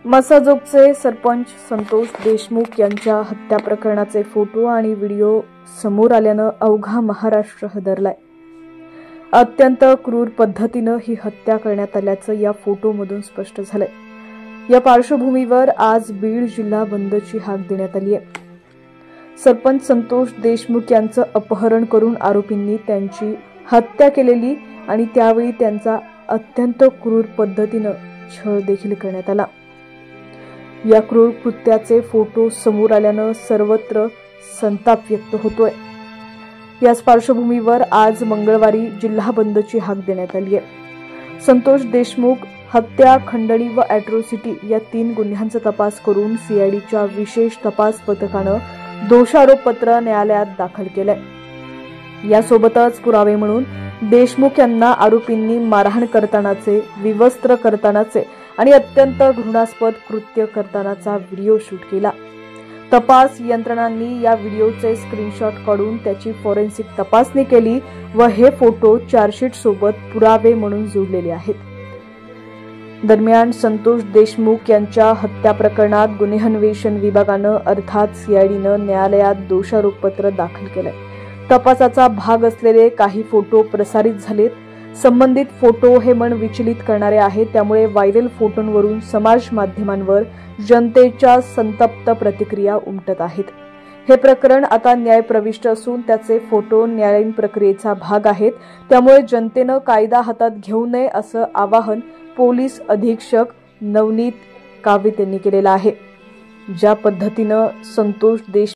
मसाजोगचे सरपंच संतोष देशमुख यांच्या हत्या प्रकरणाचे फोटो आणि व्हिडिओ समोर आल्यानं अवघा महाराष्ट्र हादरलाय। अत्यंत क्रूर पद्धतीनं ही हत्या करण्यात आल्याचं या फोटोमधून स्पष्ट झालंय। या पार्श्वभूमीवर आज बीड जिल्हा बंदची हाक देण्यात आली आहे। सरपंच संतोष देशमुख यांचं अपहरण करून आरोपींनी त्यांची हत्या केलेली आणि त्यावेळी त्यांचा अत्यंत क्रूर पद्धतीनं छळ देखील करण्यात आला। या क्रूर कृत्याचे फोटो समोर आल्यानं सर्वत्र संताप व्यक्त होतोय। याच पार्श्वभूमीवर आज मंगळवारी जिल्हा बंदची हाक देण्यात आली आहे। संतोष देशमुख हत्या, खंडणी व अॅट्रॉसिटी या 3 गुन्ह्यांचा तपास करून सीआयडीच्या विशेष तपास पथकानं दोषारोपपत्र न्यायालयात दाखल केलंय। यासोबतच पुरावे म्हणून देशमुख यांना आरोपींनी मारहाण करतानाचे, विवस्त्र करतानाचे आणि अत्यंत घृणास्पद कृत्य करतानाचा व्हिडिओ शूट केला। तपास यंत्रणांनी या व्हिडिओचे स्क्रीनशॉट काढून त्याची फॉरेन्सिक तपासणी केली व हे फोटो चार्जशीट सोबत पुरावे म्हणून जोडलेले आहेत। दरम्यान संतोष देशमुख यांच्या हत्या प्रकरणात गुन्हे अन्वेषण विभागानं अर्थात सीआयडीनं न्यायालयात दोषारोपपत्र दाखल केलंय। तपासाचा भाग असलेले काही फोटो प्रसारित झालेत। संबंधित फोटो हे मन विचलित करणारे आहेत, त्यामुळे व्हायरल फोटोंवरून समाज माध्यमांवर जनतेच्या संतप्त प्रतिक्रिया उमटत आहेत। हे प्रकरण आता न्यायप्रविष्ट असून त्याचे फोटो न्यायालयीन प्रक्रियेचा भाग आहेत, त्यामुळे जनतेनं कायदा हातात घेऊ नये असं आवाहन पोलीस अधीक्षक नवनीत कावित यांनी केलेलं आहे। ज्या पद्धतीनं संतोष